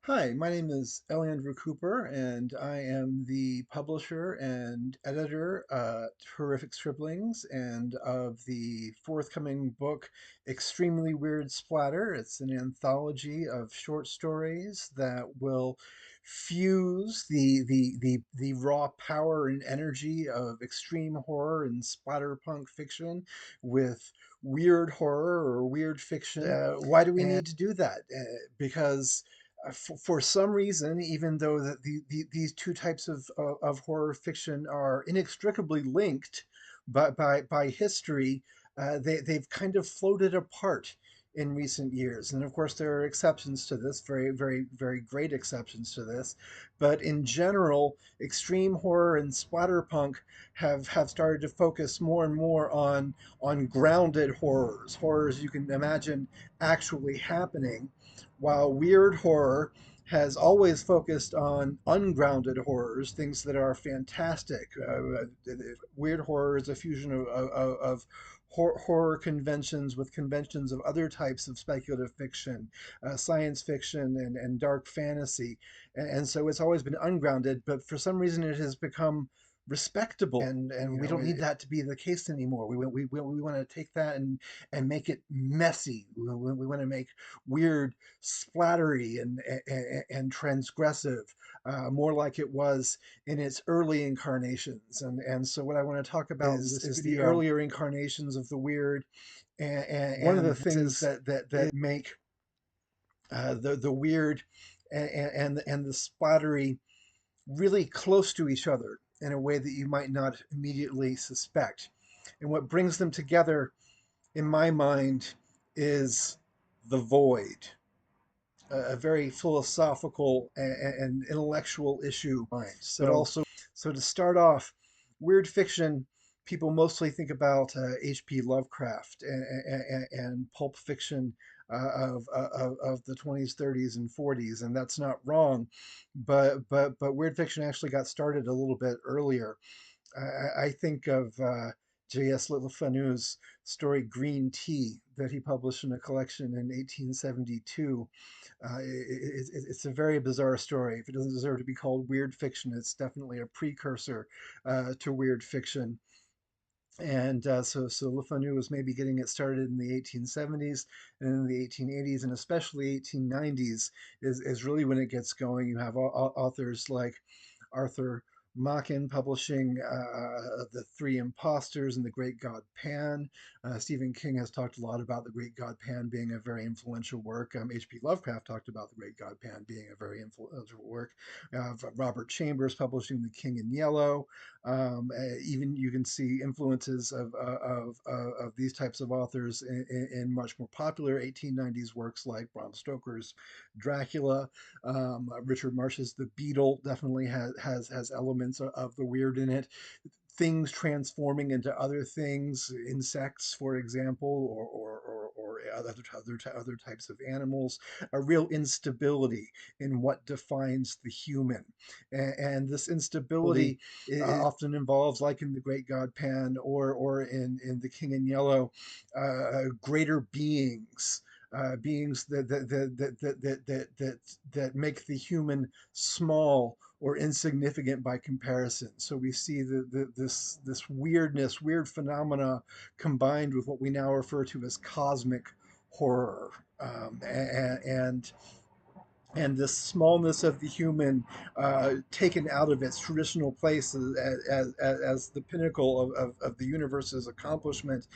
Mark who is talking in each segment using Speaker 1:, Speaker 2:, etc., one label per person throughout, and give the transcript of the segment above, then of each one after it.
Speaker 1: Hi, my name is Eleandrew Cooper, and I am the publisher and editor at Horrific Scribblings and of the forthcoming book, Extremely Weird Splatter. It's an anthology of short stories that will fuse the raw power and energy of extreme horror and splatterpunk fiction with weird horror or weird fiction. Why do we need to do that? Because for some reason, even though these two types of horror fiction are inextricably linked by history, they've kind of floated apart in recent years. And of course, there are exceptions to this, very great exceptions to this. But in general, extreme horror and splatterpunk have started to focus more and more on grounded horrors you can imagine actually happening, while weird horror has always focused on ungrounded horrors, things that are fantastic. Weird horror is a fusion of horror conventions with conventions of other types of speculative fiction, science fiction, and dark fantasy. And so it's always been ungrounded, but for some reason it has become respectable, and we don't need that to be the case anymore. We want to take that and make it messy. We want to make weird, splattery, and transgressive, more like it was in its early incarnations. And so what I want to talk about is the earlier incarnations of the weird, one of the things that make the weird and the splattery really close to each other in a way that you might not immediately suspect. And what brings them together, in my mind, is the void, a very philosophical and intellectual issue. But also, so to start off, weird fiction, people mostly think about H.P. Lovecraft and pulp fiction of the 20s, 30s, and 40s, and that's not wrong. But weird fiction actually got started a little bit earlier. I think of J.S. Le Fanu's story Green Tea that he published in a collection in 1872. It's a very bizarre story. If it doesn't deserve to be called weird fiction, it's definitely a precursor to weird fiction. And so Le Fanu was maybe getting it started in the 1870s, and in the 1880s, and especially 1890s is really when it gets going. You have authors like Arthur Machen publishing The Three Impostors and The Great God Pan. Stephen King has talked a lot about The Great God Pan being a very influential work. H.P. Lovecraft talked about The Great God Pan being a very influential work. Robert Chambers publishing The King in Yellow. Even you can see influences of these types of authors in much more popular 1890s works like Bram Stoker's Dracula. Richard Marsh's The Beetle definitely has elements of the weird in it. Things transforming into other things, insects, for example, or other types of animals, a real instability in what defines the human. And this instability often involves, like in The Great God Pan or in The King in Yellow, greater beings. Beings that make the human small or insignificant by comparison. So we see this weirdness, weird phenomena combined with what we now refer to as cosmic horror. And this smallness of the human, taken out of its traditional place as the pinnacle of the universe's accomplishment,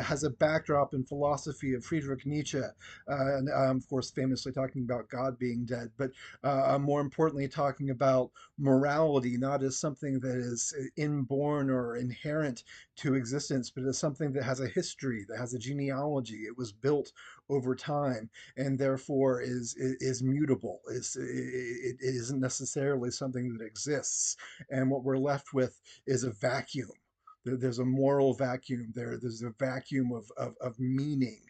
Speaker 1: has a backdrop in philosophy of Friedrich Nietzsche, and of course, famously talking about God being dead, but more importantly, talking about morality not as something that is inborn or inherent to existence, but as something that has a history, that has a genealogy. It was built over time and therefore is mutable. It isn't necessarily something that exists, and what we're left with is a vacuum. There's a moral vacuum there. There's a vacuum of meaning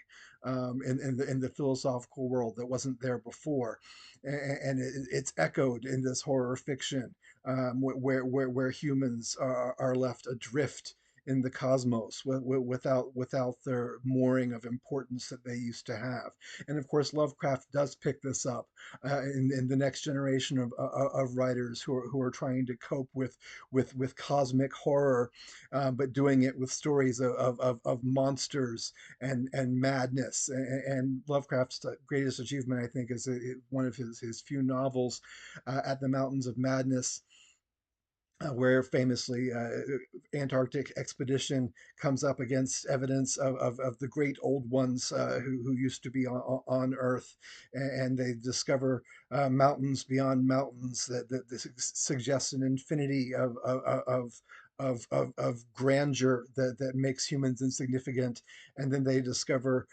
Speaker 1: in the philosophical world that wasn't there before, and it's echoed in this horror fiction, where humans are left adrift in the cosmos without their mooring of importance that they used to have. And of course, Lovecraft does pick this up in the next generation of writers who are trying to cope with cosmic horror, but doing it with stories of monsters and madness. And Lovecraft's greatest achievement, I think, is one of his few novels, At the Mountains of Madness, where famously Antarctic expedition comes up against evidence of the great old ones who used to be on Earth, and they discover mountains beyond mountains that suggest an infinity of grandeur that makes humans insignificant. And then they discover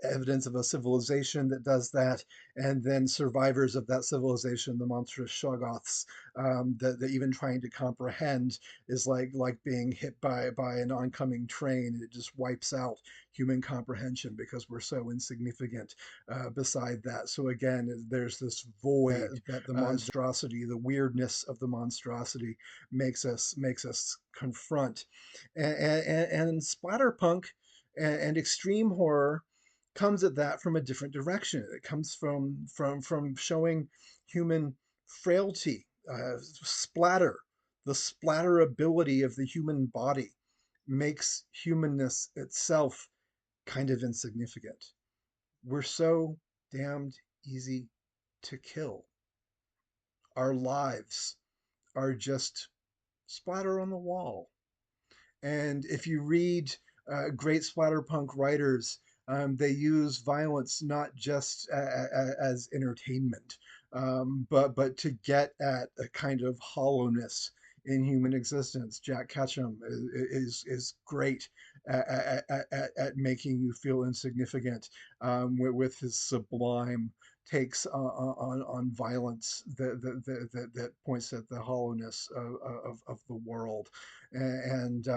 Speaker 1: evidence of a civilization that does that, and then survivors of that civilization, the monstrous Shoggoths, that even trying to comprehend is like being hit by an oncoming train. It just wipes out human comprehension because we're so insignificant beside that. So again, there's this void that the monstrosity, the weirdness of the monstrosity, makes us confront. And splatterpunk and extreme horror comes at that from a different direction. It comes from showing human frailty, splatter. The splatterability of the human body makes humanness itself kind of insignificant. We're so damned easy to kill. Our lives are just splatter on the wall. And if you read great splatterpunk writers, they use violence not just as entertainment, but to get at a kind of hollowness in human existence. Jack Ketchum is great at making you feel insignificant with his sublime takes on violence that points at the hollowness of the world. And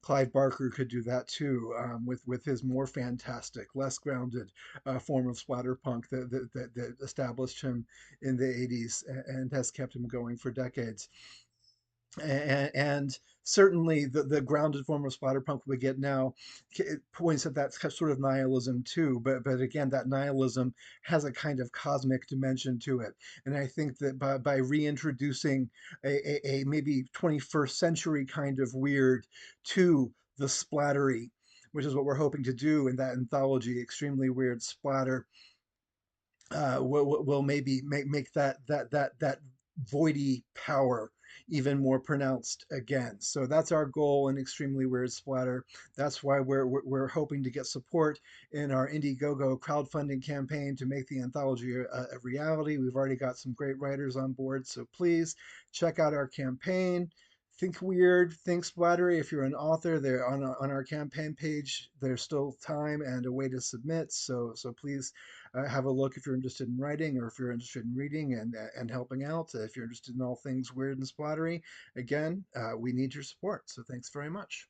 Speaker 1: Clive Barker could do that too, with his more fantastic, less grounded form of splatterpunk that established him in the 80s and has kept him going for decades. And certainly the grounded form of splatterpunk we get now points at that sort of nihilism too, but again, that nihilism has a kind of cosmic dimension to it. And I think that by reintroducing a maybe 21st century kind of weird to the splattery, which is what we're hoping to do in that anthology, Extremely Weird Splatter, will maybe make that voidy power even more pronounced again. So that's our goal in Extremely Weird Splatter. That's why we're hoping to get support in our Indiegogo crowdfunding campaign to make the anthology a reality. We've already got some great writers on board, so please check out our campaign. Think weird, think splattery. If you're an author, there on our campaign page, there's still time and a way to submit. So please have a look if you're interested in writing or if you're interested in reading and helping out. If you're interested in all things weird and splattery, again, we need your support. So thanks very much.